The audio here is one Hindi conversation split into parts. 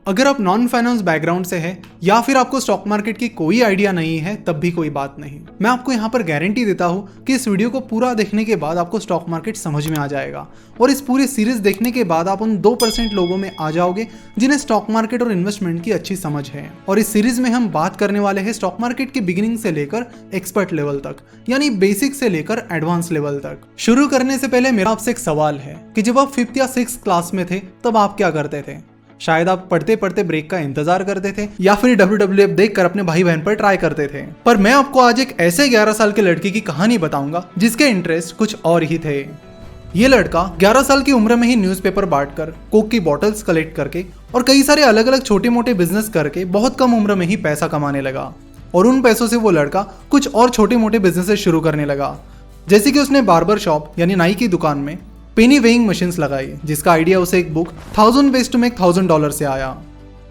अगर आप नॉन फाइनेंस बैकग्राउंड से हैं या फिर आपको स्टॉक मार्केट की कोई आइडिया नहीं है तब भी कोई बात नहीं। मैं आपको यहाँ पर गारंटी देता हूँ कि इस वीडियो को पूरा देखने के बाद आपको स्टॉक मार्केट समझ में आ जाएगा और इस पूरी सीरीज देखने के बाद आप उन 2% लोगों में आ जाओगे जिन्हें स्टॉक मार्केट और इन्वेस्टमेंट की अच्छी समझ है। और इस सीरीज में हम बात करने वाले हैं स्टॉक मार्केट की बिगिनिंग से लेकर एक्सपर्ट लेवल तक, यानी बेसिक से लेकर एडवांस लेवल तक। शुरू करने से पहले मेरा आपसे एक सवाल है कि जब आप 5th या 6th क्लास में थे तब आप क्या करते थे? शायद आप पढ़ते पढ़ते ब्रेक का इंतजार करते थे या फिर WWF देखकर अपने भाई बहन पर ट्राई करते थे। पर मैं आपको आज एक ऐसे 11 साल के लड़के की कहानी बताऊंगा जिसके इंटरेस्ट कुछ और ही थे। ये लड़का 11 साल की उम्र में ही न्यूज़पेपर बांटकर, कोक की बॉटल्स कलेक्ट करके और कई सारे अलग अलग छोटे मोटे बिजनेस करके बहुत कम उम्र में ही पैसा कमाने लगा। और उन पैसों से वो लड़का कुछ और छोटे मोटे बिजनेसेस शुरू करने लगा, जैसे कि उसने बार्बर शॉप यानी नाई की दुकान में पेनी वेइंग मशीन्स लगाई, जिसका आइडिया उसे एक बुक 1000 Ways to Make $1000 से आया।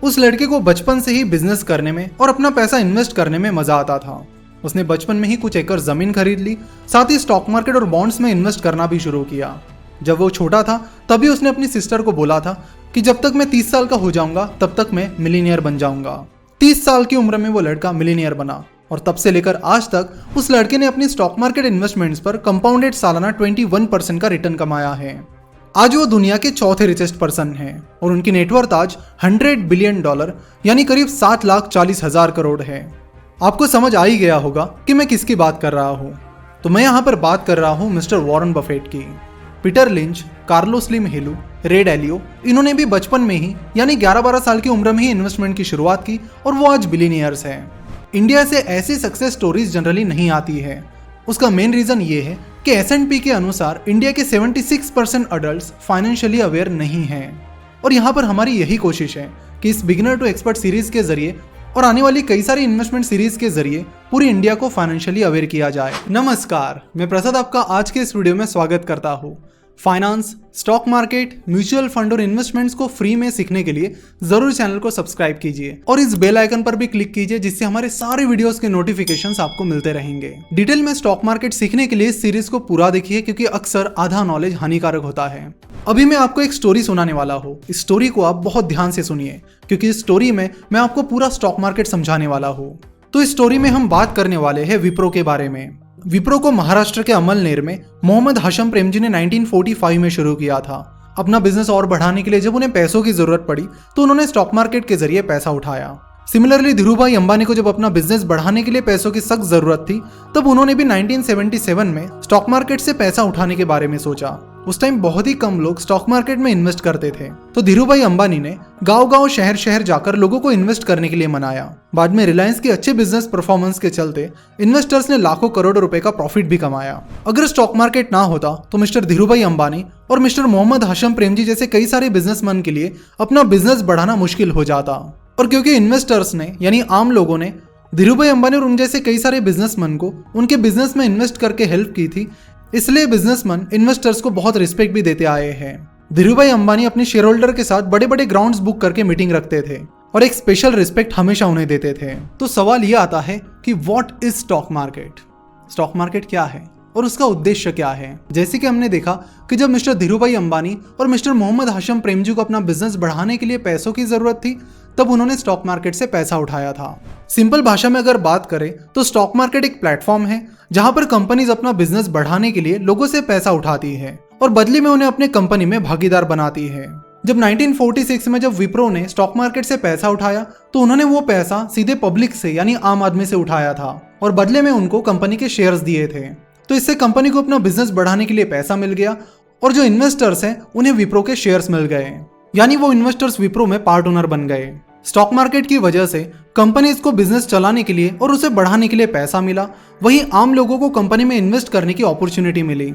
उस लड़के को बचपन से ही बिजनेस करने में और अपना पैसा इन्वेस्ट करने में मजा आता था। उसने बचपन में ही कुछ एकड़ जमीन खरीद ली, साथ ही स्टॉक मार्केट और बॉन्ड्स में इन्वेस्ट करना भी शुरू किया। जब वो छोटा था तभी उसने अपनी सिस्टर को बोला था कि जब तक मैं 30 साल का हो जाऊंगा तब तक मैं मिलीनियर बन जाऊंगा। 30 साल की उम्र में वो लड़का मिलीनियर बना और तब से लेकर आज तक उस लड़के ने अपनी स्टॉक मार्केट इन्वेस्टमेंट्स पर कंपाउंडेड सालाना 21% का रिटर्न कमाया है। आज वो दुनिया के चौथे रिचेस्ट पर्सन हैं और उनकी नेटवर्थ आज $100 बिलियन यानी करीब 7,40,000 करोड़ है। आपको समझ आ ही गया होगा कि मैं किसकी बात कर रहा हूँ। तो मैं यहाँ पर बात कर रहा हूँ मिस्टर वॉरेन बफेट की। पीटर लिंच, कार्लोस स्लिम हेलू, रे डैलियो, इन्होंने भी बचपन में ही यानी 11-12 साल की उम्र में ही इन्वेस्टमेंट की शुरुआत की और वो आज बिलियनियर्स हैं। इंडिया से ऐसी सक्सेस स्टोरीज जनरली नहीं आती है। उसका मेन रीजन ये है कि S&P के अनुसार इंडिया के 76% अडल्ट्स फाइनेंशियली अवेयर नहीं हैं। और यहाँ पर हमारी यही कोशिश है कि इस बिगिनर टू एक्सपर्ट सीरीज के जरिए और आने वाली कई सारी इन्वेस्टमेंट सीरीज के जरिए पूरी इंडिया को फाइनेंशियली अवेयर किया जाए। नमस्कार, मैं प्रसाद आपका आज के इस वीडियो में स्वागत करता हूँ। Finance, stock market, mutual fund और इन्वेस्टमेंट्स को फ्री में सीखने के लिए जरूर चैनल को सब्सक्राइब कीजिए और इस बेल आइकन पर भी क्लिक कीजिए, जिससे हमारे सारे वीडियोस के नोटिफिकेशंस आपको मिलते रहेंगे। डिटेल में स्टॉक मार्केट सीखने के लिए इस सीरीज को पूरा देखिए, क्योंकि अक्सर आधा नॉलेज हानिकारक होता है। अभी मैं आपको एक स्टोरी सुनाने वाला हूँ। इस स्टोरी को आप बहुत ध्यान से सुनिए, क्योंकि इस स्टोरी में मैं आपको पूरा स्टॉक मार्केट समझाने वाला हूँ। तो इस स्टोरी में हम बात करने वाले हैं विप्रो के बारे में। विप्रो को महाराष्ट्र के अमलनेर में मोहम्मद हाशम प्रेमजी ने 1945 में शुरू किया था। अपना बिजनेस और बढ़ाने के लिए जब उन्हें पैसों की जरूरत पड़ी तो उन्होंने स्टॉक मार्केट के जरिए पैसा उठाया। सिमिलरली धीरूभाई अंबानी को जब अपना बिजनेस बढ़ाने के लिए पैसों की सख्त जरूरत थी तब उन्होंने भी 1977 में स्टॉक मार्केट से पैसा उठाने के बारे में सोचा। उस टाइम बहुत ही कम लोग स्टॉक मार्केट में इन्वेस्ट करते थे, तो धीरूभाई अंबानी ने गांव-गांव, शहर-शहर जाकर लोगों को इन्वेस्ट करने के लिए मनाया। बाद में रिलायंस के अच्छे बिजनेस परफॉर्मेंस के चलते इन्वेस्टर्स ने लाखों करोड़ों रुपए का प्रॉफिट भी कमाया। अगर स्टॉक मार्केट ना होता तो मिस्टर धीरूभाई अंबानी और मिस्टर मोहम्मद हाशम प्रेमजी जैसे कई सारे बिजनेसमैन के लिए अपना बिजनेस बढ़ाना मुश्किल हो जाता। और क्योंकि इन्वेस्टर्स ने यानी आम लोगों ने धीरूभाई अंबानी और उन जैसे कई सारे बिजनेसमैन को उनके बिजनेस में इन्वेस्ट करके हेल्प की थी, इसलिए बिजनेसमैन इन्वेस्टर्स को बहुत रिस्पेक्ट भी देते आए हैं। धीरूभाई अंबानी अपने शेयर होल्डर के साथ बड़े बड़े ग्राउंड्स बुक करके मीटिंग रखते थे और एक स्पेशल रिस्पेक्ट हमेशा उन्हें देते थे। तो सवाल यह आता है कि what is stock market? Stock market क्या है और उसका उद्देश्य क्या है? जैसे कि हमने देखा कि जब मिस्टर धीरूभाई अंबानी और मिस्टर मोहम्मद हाशम प्रेमजी को अपना बिजनेस बढ़ाने के लिए पैसों की जरूरत थी तब उन्होंने स्टॉक मार्केट से पैसा उठाया था। सिंपल भाषा में अगर बात करें तो स्टॉक मार्केट एक प्लेटफॉर्म है जहां पर कंपनीज अपना बिजनेस बढ़ाने के लिए लोगों से पैसा उठाती है और बदले में उन्हें अपने कंपनी में भागीदार बनाती है। जब 1946 में जब विप्रो ने स्टॉक मार्केट से पैसा उठाया तो उन्होंने वो पैसा सीधे पब्लिक से यानी आम आदमी से उठाया था और बदले में उनको कंपनी के शेयर्स दिए थे। तो इससे कंपनी को अपना बिजनेस बढ़ाने के लिए पैसा मिल गया और जो इन्वेस्टर्स हैं उन्हें विप्रो के शेयर्स मिल गए, यानी वो इन्वेस्टर्स विप्रो में पार्ट ओनर बन गए। स्टॉक मार्केट की वजह से कंपनीज को बिजनेस चलाने के लिए और उसे बढ़ाने के लिए पैसा मिला, वहीं आम लोगों को कंपनी में इन्वेस्ट करने की अपॉर्चुनिटी मिली।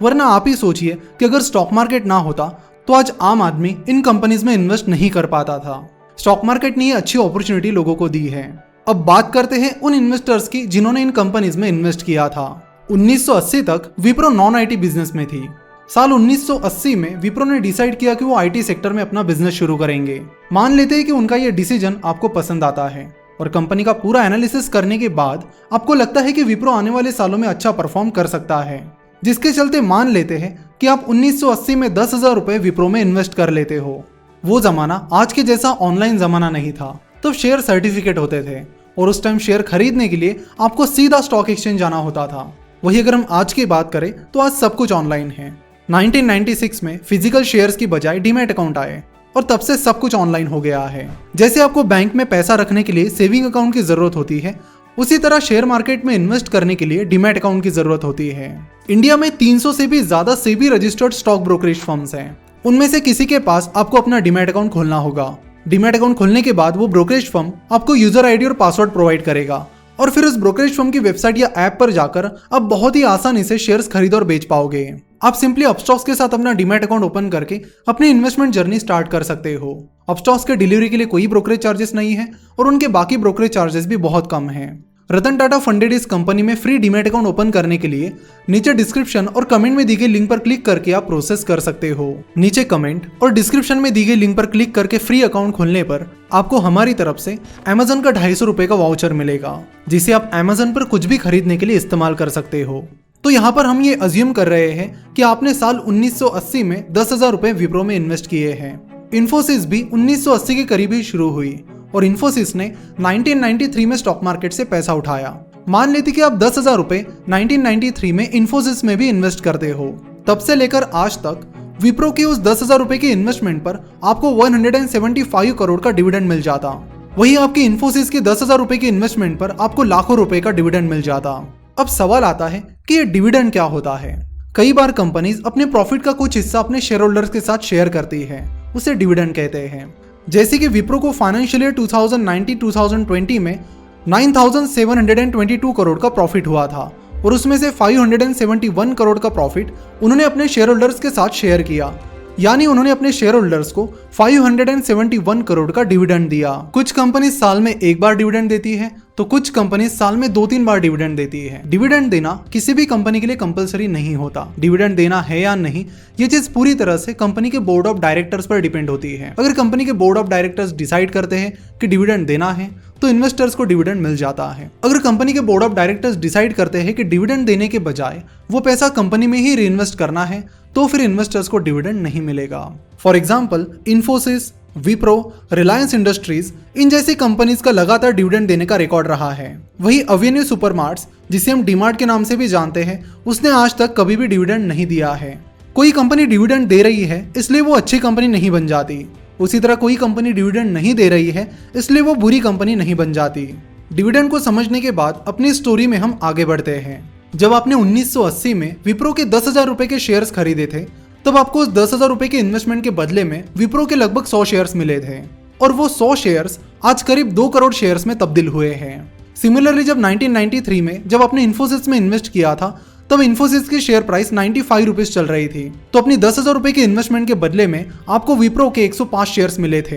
वरना आप ही सोचिए कि अगर स्टॉक मार्केट ना होता तो आज आम आदमी इन कंपनीज में इन्वेस्ट नहीं कर पाता था। स्टॉक मार्केट ने ये अच्छी अपॉर्चुनिटी लोगों को दी है। अब बात करते हैं उन इन्वेस्टर्स की जिन्होंने इन कंपनीज में इन्वेस्ट किया था। 1980 तक विप्रो नॉन आईटी बिजनेस में थी। साल 1980 में विप्रो ने डिसाइड किया कि वो आईटी सेक्टर में अपना बिजनेस शुरू करेंगे। मान लेते हैं कि उनका ये डिसीजन आपको पसंद आता है और कंपनी का पूरा एनालिसिस करने के बाद आपको लगता है कि विप्रो आने वाले सालों में अच्छा परफॉर्म कर सकता है, जिसके चलते मान लेते हैं कि आप 1980 में 10,000 रुपए विप्रो में इन्वेस्ट कर लेते हो। वो जमाना आज के जैसा ऑनलाइन जमाना नहीं था। तब शेयर सर्टिफिकेट होते थे और उस टाइम शेयर खरीदने के लिए आपको सीधा स्टॉक एक्सचेंज जाना होता था। वही अगर हम आज की बात करें तो आज सब कुछ ऑनलाइन है। 1996 में फिजिकल शेयर्स की बजाय डीमैट अकाउंट आए और तब से सब कुछ ऑनलाइन हो गया है। जैसे आपको बैंक में पैसा रखने के लिए सेविंग अकाउंट की जरूरत होती है, उसी तरह शेयर मार्केट में इन्वेस्ट करने के लिए डीमैट अकाउंट की जरूरत होती है। इंडिया में 300 से भी ज्यादा SEBI registered stock brokerage firms हैं। उनमें से किसी के पास आपको अपना डीमैट अकाउंट खोलना होगा। डीमैट अकाउंट खोलने के बाद वो ब्रोकरेज फर्म आपको यूजर आईडी और पासवर्ड प्रोवाइड करेगा और फिर उस ब्रोकरेज फर्म की वेबसाइट या ऐप पर जाकर आप बहुत ही आसानी से शेयर्स खरीद और बेच पाओगे। आप सिंपली अपस्टॉक्स के साथ अपना डीमैट अकाउंट ओपन करके अपनी इन्वेस्टमेंट जर्नी स्टार्ट कर सकते हो। अपस्टॉक्स के डिलीवरी के लिए कोई ब्रोकरेज चार्जेस नहीं है और उनके बाकी ब्रोकरेज चार्जेस भी बहुत कम हैं। रतन टाटा फंडेड इस कंपनी में फ्री डीमैट अकाउंट ओपन करने के लिए नीचे डिस्क्रिप्शन और कमेंट में दी गई लिंक पर क्लिक करके आप प्रोसेस कर सकते हो। नीचे कमेंट और डिस्क्रिप्शन में दी गई लिंक पर क्लिक करके फ्री अकाउंट खोलने पर आपको हमारी तरफ से Amazon का 250 रुपए का वाउचर मिलेगा, जिसे आप Amazon पर कुछ भी खरीदने के लिए इस्तेमाल कर सकते हो। तो यहाँ पर हम ये अज्यूम कर रहे हैं कि आपने साल 1980 में 10,000 रुपए विप्रो में इन्वेस्ट किए हैं। इन्फोसिस भी 1980 के करीब ही शुरू हुई और इन्फोसिस ने 1993 में स्टॉक मार्केट से पैसा उठाया। मान लेते कि आप 10,000 रुपए 1993 में इन्फोसिस में भी इन्वेस्ट करते हो। तब से लेकर आज तक विप्रो की उस 10,000 रुपए की इन्वेस्टमेंट पर आपको 175 करोड़ का डिविडेंड मिल जाता। वहीं आपकी इन्फोसिस की 10,000 रुपए की इन्वेस्टमेंट पर आपको लाखों रुपए का डिविडेंड मिल जाता। अब सवाल आता है कि ये डिविडेंड क्या होता है। कई बार कंपनीज अपने प्रॉफिट का कुछ हिस्सा अपने शेयर होल्डर्स के साथ शेयर करती है, उसे डिविडेंड कहते हैं। जैसे कि विप्रो को फाइनेंशियल ईयर 2019-2020 में 9,722 करोड़ का प्रॉफिट हुआ था और उसमें से 571 करोड़ का प्रॉफिट उन्होंने अपने शेयर होल्डर्स के साथ शेयर किया, यानी उन्होंने अपने शेयर होल्डर्स को 571 करोड़ का डिविडेंड दिया। कुछ कंपनी साल में एक बार डिविडेंड देती है तो कुछ कंपनी साल में 2-3 बार डिविडेंड देती है। डिविडेंड देना किसी भी कंपनी के लिए कंपलसरी नहीं होता। डिविडेंड देना है या नहीं, ये चीज पूरी तरह से कंपनी के बोर्ड ऑफ डायरेक्टर्स पर डिपेंड होती है। अगर कंपनी के बोर्ड ऑफ डायरेक्टर्स डिसाइड करते हैं कि डिविडेंड देना है तो इन्वेस्टर्स को डिविडेंड मिल जाता है। अगर कंपनी के बोर्ड ऑफ डायरेक्टर्स डिसाइड करते हैं कि डिविडेंड देने के बजाय वो पैसा कंपनी में ही रीइन्वेस्ट करना है तो फिर इन्वेस्टर्स को डिविडेंड नहीं मिलेगा। For example Infosys, Wipro, Reliance Industries, इन जैसी कंपनीज का लगातार डिविडेंड देने का रिकॉर्ड रहा है। वही अवेन्यू सुपरमार्ट्स, जिसे हम डीमार्ट के नाम से भी जानते हैं, उसने आज तक कभी भी डिविडेंड नहीं दिया है। कोई कंपनी डिविडेंड दे रही है इसलिए वो अच्छी कंपनी नहीं बन जाती, उसी तरह कोई कंपनी डिविडेंड नहीं दे रही है इसलिए वो बुरी कंपनी नहीं बन जाती। डिविडेंड को समझने के बाद अपनी स्टोरी में हम आगे बढ़ते हैं। जब आपने 1980 में विप्रो के 10,000 रुपए के शेयर्स खरीदे थे तब आपको उस 10,000 रुपए के इन्वेस्टमेंट के बदले में विप्रो के लगभग 100 शेयर्स मिले थे और वो 100 शेयर्स आज करीब 2 करोड़ शेयर्स में तब्दील हुए हैं। सिमिलरली जब 1993 में जब आपने इन्फोसिस में इन्वेस्ट किया था तब इन्फोसिस की शेयर प्राइस 95 रुपीज चल रही थी, तो अपनी 10,000 रुपए के इन्वेस्टमेंट के बदले में आपको विप्रो के 105 शेयर्स मिले थे।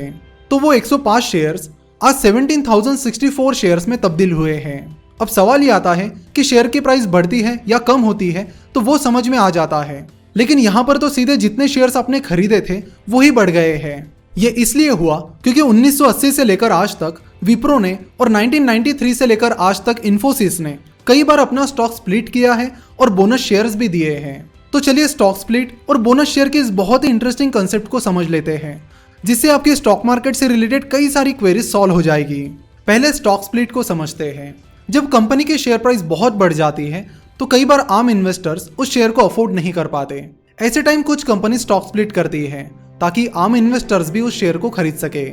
तो वो 105 शेयर्स आज 17,064 शेयर्स में तब्दील हुए हैं। अब सवाल ये आता है कि शेयर की प्राइस बढ़ती है या कम होती है तो वो समझ में आ जाता है, लेकिन यहाँ पर तो सीधे जितने शेयर्स आपने खरीदे थे वो ही बढ़ गए हैं। ये इसलिए हुआ क्योंकि 1980 से लेकर आज तक विप्रो ने और 1993 से लेकर आज तक इन्फोसिस ने कई बार अपना स्टॉक स्प्लिट किया है और बोनस शेयर्स भी दिए हैं। तो चलिए स्टॉक स्प्लिट और बोनस शेयर के इस बहुत ही इंटरेस्टिंग कंसेप्ट को समझ लेते हैं, जिससे आपके स्टॉक मार्केट से रिलेटेड कई सारी क्वेरीज सॉल्व हो जाएगी। पहले स्टॉक स्प्लिट को समझते हैं। जब कंपनी की शेयर प्राइस बहुत बढ़ जाती है तो कई बार आम इन्वेस्टर्स उस शेयर को अफोर्ड नहीं कर पाते। ऐसे टाइम कुछ कंपनी स्टॉक स्प्लिट करती है ताकि आम इन्वेस्टर्स भी उस शेयर को खरीद सके।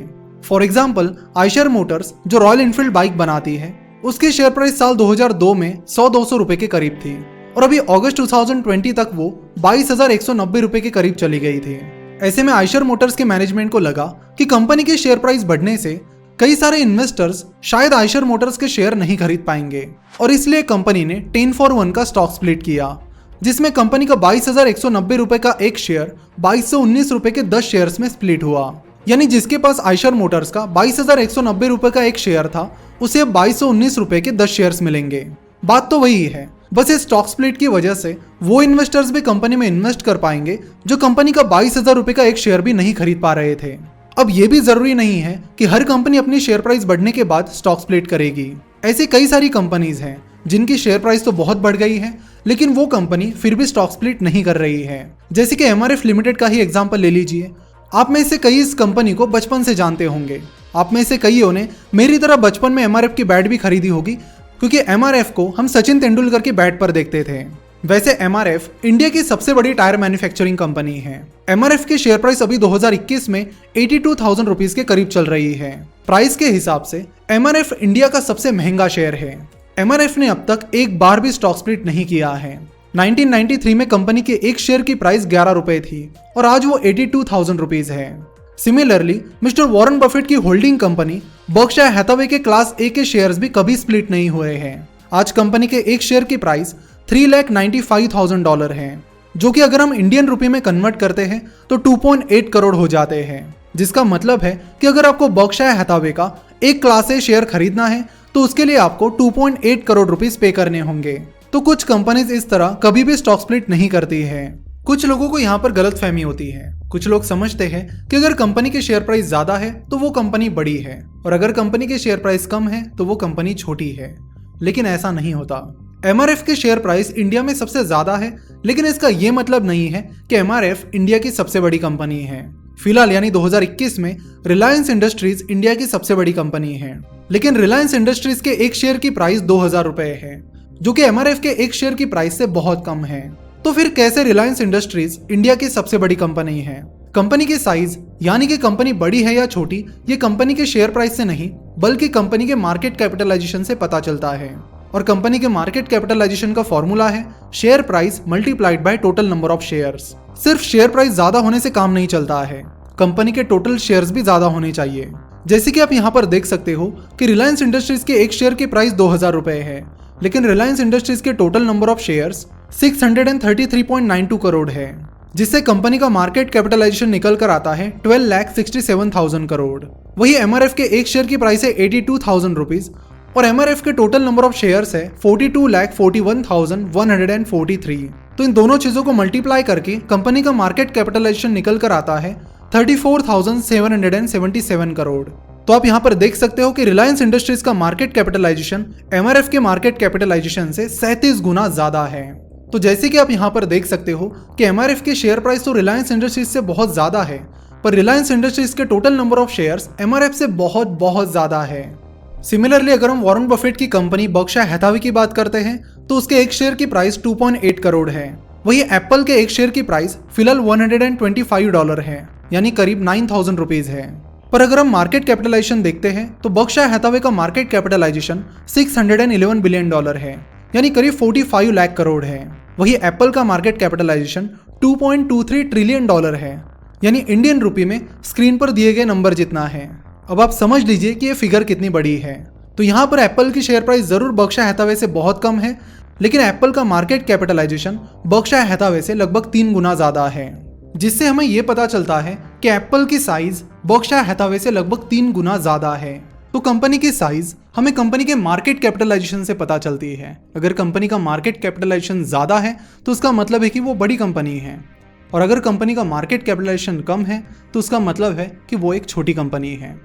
फॉर एग्जाम्पल आइशर मोटर्स जो रॉयल एनफील्ड बाइक बनाती है, उसकी शेयर प्राइस साल 2002 में 100-200 रुपए के करीब थी और अभी अगस्त 2020 तक वो 22,190 रुपए के करीब चली गई थी। ऐसे में आइशर मोटर्स के मैनेजमेंट को लगा कि कंपनी की शेयर प्राइस बढ़ने से कई सारे इन्वेस्टर्स शायद आइशर मोटर्स के शेयर नहीं खरीद पाएंगे और इसलिए कंपनी ने 10-for-1 का स्टॉक स्प्लिट किया, जिसमें कंपनी का 22,190 रुपए का एक शेयर 2219 रुपए के 10 शेयर्स में स्प्लिट हुआ। यानी जिसके पास आइशर मोटर्स का 22,190 रुपए का एक शेयर था उसे अब 2219 रुपए के 10 शेयर्स मिलेंगे। बात तो वही है, बस इस स्टॉक स्प्लिट की वजह से वो इन्वेस्टर्स भी कंपनी में इन्वेस्ट कर पाएंगे जो कंपनी का 22,000 रुपए का एक शेयर भी नहीं खरीद पा रहे थे। अब ये भी जरूरी नहीं है कि हर कंपनी अपनी शेयर प्राइस बढ़ने के बाद स्टॉक स्प्लिट करेगी। ऐसी कई सारी कंपनीज हैं जिनकी शेयर प्राइस तो बहुत बढ़ गई है लेकिन वो कंपनी फिर भी स्टॉक स्प्लिट नहीं कर रही है। जैसे कि MRF लिमिटेड का ही एग्जांपल ले लीजिए। आप में से कई इस कंपनी को बचपन से जानते होंगे। आप में से कईयों ने मेरी तरह बचपन में एमआरएफ की बैट भी खरीदी होगी, क्योंकि एमआरएफ को हम सचिन तेंदुलकर की बैट पर देखते थे। वैसे एमआरएफ इंडिया की सबसे बड़ी टायर मैन्युफैक्चरिंग कंपनी है। एमआरएफ की शेयर प्राइस अभी 2021 में 82,000 रुपीज के करीब चल रही है। प्राइस के हिसाब से एमआरएफ इंडिया का सबसे महंगा शेयर है। एमआरएफ ने अब तक एक बार भी स्टॉक स्प्लिट नहीं किया है। 1993 में कंपनी के एक शेयर की प्राइस 11 रुपए थी और आज वो 82,000 रुपीज है। सिमिलरली मिस्टर वॉरेन बफेट की होल्डिंग कंपनी बर्कशायर हैथवे के क्लास ए के शेयर्स भी कभी स्प्लिट नहीं हुए हैं। आज कंपनी के एक शेयर की प्राइस $3,95,000 है, जो कि अगर हम इंडियन रुपए में कन्वर्ट करते हैं तो 2.8 करोड़ हो जाते हैं। जिसका मतलब है कि अगर आपको बर्कशायर हैथवे का एक क्लास ए शेयर खरीदना है तो उसके लिए आपको 2.8 करोड़ रुपीस पे करने होंगे। तो कुछ कंपनीज इस तरह कभी भी स्टॉक स्प्लिट नहीं करती है। कुछ लोगों को यहाँ पर गलतफहमी होती है। कुछ लोग समझते हैं कि अगर कंपनी की शेयर प्राइस ज्यादा है तो वो कंपनी बड़ी है, और अगर कंपनी की शेयर प्राइस कम है तो वो कंपनी छोटी है। लेकिन ऐसा नहीं होता। एमआरएफ की शेयर प्राइस इंडिया में सबसे ज्यादा है, लेकिन इसका ये मतलब नहीं है कि एमआरएफ इंडिया की सबसे बड़ी कंपनी है। फिलहाल यानी 2021 में रिलायंस इंडस्ट्रीज इंडिया की सबसे बड़ी कंपनी है, लेकिन रिलायंस इंडस्ट्रीज के एक शेयर की प्राइस 2,000 रुपए है, जो कि एमआरएफ के एक शेयर की प्राइस से बहुत कम है। तो फिर कैसे रिलायंस इंडस्ट्रीज इंडिया की सबसे बड़ी कंपनी है? कंपनी की साइज यानी कि कंपनी बड़ी है या छोटी, ये कंपनी के शेयर प्राइस से नहीं बल्कि कंपनी के मार्केट कैपिटलाइजेशन से पता चलता है। और कंपनी के मार्केट कैपिटलाइजेशन का फॉर्मूला है share price multiplied by total number of shares. सिर्फ शेयर प्राइस ज्यादा होने से काम नहीं चलता है, कंपनी के टोटल शेयर्स भी ज्यादा होने चाहिए। जैसे कि आप यहाँ पर देख सकते हो कि रिलायंस इंडस्ट्रीज के एक शेयर की प्राइस 2,000 रुपए है, लेकिन रिलायंस इंडस्ट्रीज के total number of shares 633.92 crore है, जिससे कंपनी का मार्केट कैपिटलाइजेशन निकल कर आता है 12,67,000 करोड़। वही एमआरएफ के एक शेयर की प्राइस है 82,000 रुपीज और एमआरएफ के टोटल नंबर ऑफ शेयर्स है 42,41,143। तो इन दोनों चीजों को मल्टीप्लाई करके कंपनी का मार्केट कैपिटलाइजेशन निकल कर आता है 34,777 करोड़। तो आप यहाँ पर देख सकते हो कि रिलायंस इंडस्ट्रीज का मार्केट कैपिटलाइजेशन एमआरएफ के मार्केट कैपिटलाइजेशन से 37 गुना ज्यादा है। तो जैसे कि आप यहाँ पर देख सकते हो कि एमआरएफ की शेयर प्राइस तो रिलायंस इंडस्ट्रीज से बहुत ज्यादा है, पर रिलायंस इंडस्ट्रीज के total number of shares MRF से बहुत बहुत ज्यादा है। सिमिलरली अगर हम वॉरेन बफेट की कंपनी बर्कशायर हैथवे की बात करते हैं तो उसके एक शेयर की प्राइस 2.8 करोड़ है। वही एप्पल के एक शेयर की प्राइस फिलहाल $125 है, यानी करीब 9,000 रुपीज है। पर अगर हम मार्केट कैपिटलाइजेशन देखते हैं तो बर्कशायर हैथवे का मार्केट कैपिटलाइजेशन $611 बिलियन है, यानी करीब 45 लाख करोड़ है। वही एप्पल का मार्केट कैपिटलाइजेशन $2.23 ट्रिलियन है, यानी इंडियन रुपये में स्क्रीन पर दिए गए नंबर जितना है। अब आप समझ लीजिए कि ये फिगर कितनी बड़ी है। तो यहाँ पर एप्पल की शेयर प्राइस जरूर बर्कशायर हैथवे से बहुत कम है, लेकिन एप्पल का मार्केट कैपिटलाइजेशन बर्कशायर हैथवे से लगभग 3 गुना ज्यादा है, जिससे हमें यह पता चलता है कि एप्पल की साइज बर्कशायर हैथवे से लगभग 3 गुना ज्यादा है। तो कंपनी की साइज हमें कंपनी के मार्केट कैपिटलाइजेशन से पता चलती है। अगर कंपनी का मार्केट कैपिटलाइजेशन ज्यादा है तो उसका मतलब है कि वो बड़ी कंपनी है, और अगर कंपनी का मार्केट कैपिटलाइजेशन कम है तो उसका मतलब है कि वो एक छोटी कंपनी है।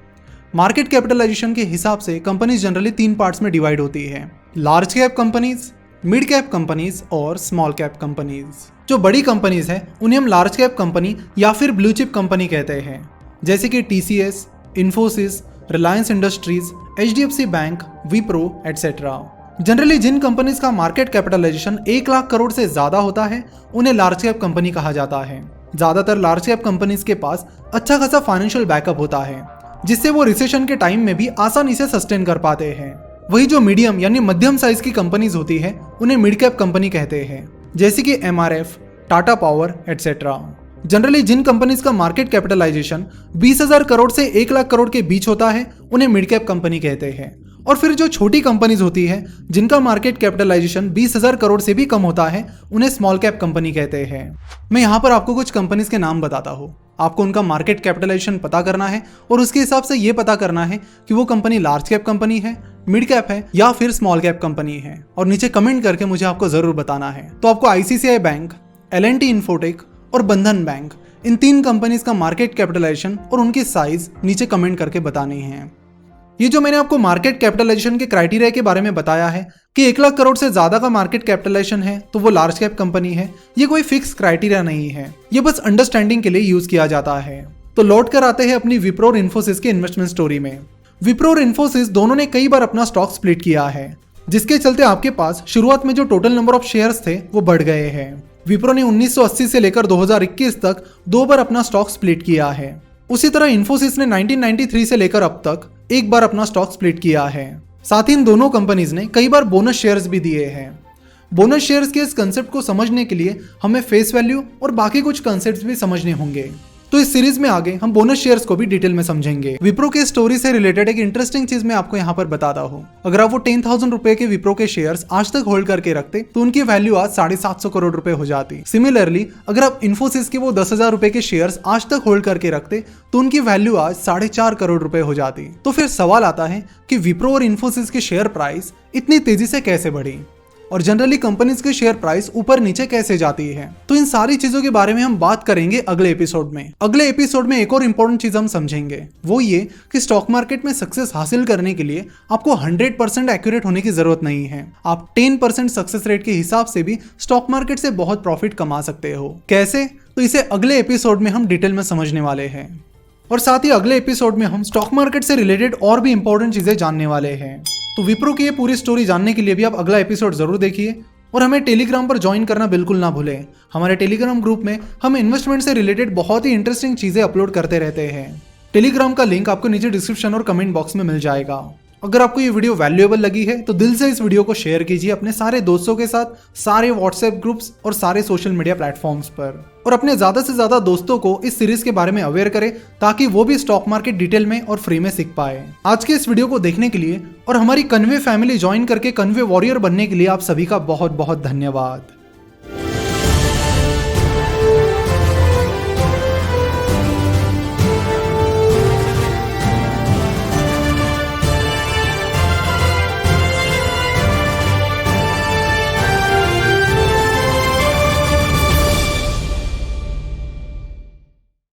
मार्केट कैपिटलाइजेशन के हिसाब से कंपनीज जनरली 3 पार्ट्स में डिवाइड होती है: large cap companies, mid cap companies और स्मॉल कैप कंपनीज। जो बड़ी कंपनीज हैं उन्हें हम लार्ज कैप कंपनी या फिर ब्लू चिप कंपनी कहते हैं, जैसे कि TCS, Infosys, Reliance Industries, HDFC Bank, Wipro etcetera. Generally जिन कंपनीज का मार्केट कैपिटलाइजेशन 1 लाख करोड़ से ज्यादा होता है उन्हें लार्ज कैप कंपनी कहा जाता है। ज्यादातर लार्ज कैप कंपनीज के पास अच्छा खासा फाइनेंशियल बैकअप होता है, जिससे वो रिसेशन के टाइम में भी आसानी से सस्टेन कर पाते हैं। वही जो मीडियम यानी मध्यम साइज की कंपनीज होती है उन्हें मिड कैप कंपनी कहते हैं, जैसे कि MRF, Tata Power etcetera. Generally जिन कंपनीज का मार्केट कैपिटलाइजेशन 20,000 करोड़ से 1 लाख करोड़ के बीच होता है उन्हें मिड कैप कंपनी कहते हैं। और फिर जो छोटी कंपनीज होती है जिनका मार्केट कैपिटलाइजेशन 20,000 करोड़ से भी कम होता है उन्हें स्मॉल कैप कंपनी कहते हैं। मैं यहाँ पर आपको कुछ कंपनीज के नाम बताता हूँ। आपको उनका मार्केट कैपिटलाइजेशन पता करना है और उसके हिसाब से ये पता करना है कि वो कंपनी लार्ज कैप कंपनी है, मिड कैप है या फिर स्मॉल कैप कंपनी है, और नीचे कमेंट करके मुझे आपको जरूर बताना है। तो आपको आईसीआईसीआई बैंक, एल&टी इन्फोटेक और बंधन बैंक, इन 3 कंपनीज का मार्केट कैपिटलाइजेशन और उनकी साइज नीचे कमेंट करके बतानी है। ये जो मैंने आपको मार्केट कैपिटलाइजेशन के क्राइटेरिया के बारे में बताया है कि 1 लाख करोड़ से ज्यादा का मार्केट कैपिटलाइजेशन है तो वो लार्ज कैप कंपनी है, ये कोई फिक्स क्राइटेरिया नहीं है, ये बस अंडरस्टैंडिंग के लिए यूज किया जाता है। तो लौट कर आते हैं अपनी विप्रो और इन्फोसिस के इन्वेस्टमेंट स्टोरी में। विप्रो और इन्फोसिस दोनों ने कई बार अपना स्टॉक स्प्लिट किया है, जिसके चलते आपके पास शुरुआत में जो टोटल नंबर ऑफ शेयर्स थे वो बढ़ गए हैं। विप्रो ने 1980 से लेकर 2021 तक 2 बार अपना स्टॉक स्प्लिट किया है। उसी तरह इन्फोसिस ने 1993 से लेकर अब तक 1 बार अपना स्टॉक स्प्लिट किया है। साथ ही इन दोनों कंपनीज ने कई बार बोनस शेयर्स भी दिए हैं। बोनस शेयर्स के इस कंसेप्ट को समझने के लिए हमें फेस वैल्यू और बाकी कुछ कंसेप्ट्स भी समझने होंगे। तो इस सीरीज में आगे हम बोनस शेयर्स को भी डिटेल में समझेंगे। विप्रो के स्टोरी से रिलेटेड एक इंटरेस्टिंग चीज मैं आपको यहाँ पर बताता हूँ। अगर आप वो 10,000 रुपए के विप्रो के शेयर्स आज तक होल्ड करके रखते तो उनकी वैल्यू आज 750 करोड़ रुपए हो जाती। सिमिलरली अगर आप इन्फोसिस के वो 10,000 रुपए के शेयर्स आज तक होल्ड करके रखते तो उनकी वैल्यू आज 4.5 करोड़ रुपए हो जाती। तो फिर सवाल आता है कि विप्रो और इन्फोसिस की शेयर प्राइस इतनी तेजी से कैसे बढ़ी और जनरली कंपनीज के शेयर प्राइस ऊपर नीचे कैसे जाती है। तो इन सारी चीजों के बारे में हम बात करेंगे अगले एपिसोड में। अगले एपिसोड में एक और इम्पोर्टेंट चीज हम समझेंगे, वो ये कि स्टॉक मार्केट में सक्सेस हासिल करने के लिए आपको 100% एक्यूरेट होने की जरूरत नहीं है। आप 10% सक्सेस रेट के हिसाब से भी स्टॉक मार्केट से बहुत प्रॉफिट कमा सकते हो। कैसे? तो इसे अगले एपिसोड में हम डिटेल में समझने वाले हैं। और साथ ही अगले एपिसोड में हम स्टॉक मार्केट से रिलेटेड और भी इंपॉर्टेंट चीजें जानने वाले हैं। तो विप्रो की ये पूरी स्टोरी जानने के लिए भी आप अगला एपिसोड जरूर देखिए और हमें टेलीग्राम पर ज्वाइन करना बिल्कुल ना भूलें। हमारे टेलीग्राम ग्रुप में हम इन्वेस्टमेंट से रिलेटेड बहुत ही इंटरेस्टिंग चीजें अपलोड करते रहते हैं। टेलीग्राम का लिंक आपको नीचे डिस्क्रिप्शन और कमेंट बॉक्स में मिल जाएगा। अगर आपको ये वीडियो वैल्यूएबल लगी है तो दिल से इस वीडियो को शेयर कीजिए अपने सारे दोस्तों के साथ, सारे व्हाट्सएप ग्रुप्स और सारे सोशल मीडिया प्लेटफॉर्म्स पर, और अपने ज्यादा से ज्यादा दोस्तों को इस सीरीज के बारे में अवेयर करें ताकि वो भी स्टॉक मार्केट डिटेल में और फ्री में सीख पाए। आज के इस वीडियो को देखने के लिए और हमारी कन्वे फैमिली ज्वाइन करके कन्वे वॉरियर बनने के लिए आप सभी का बहुत बहुत धन्यवाद।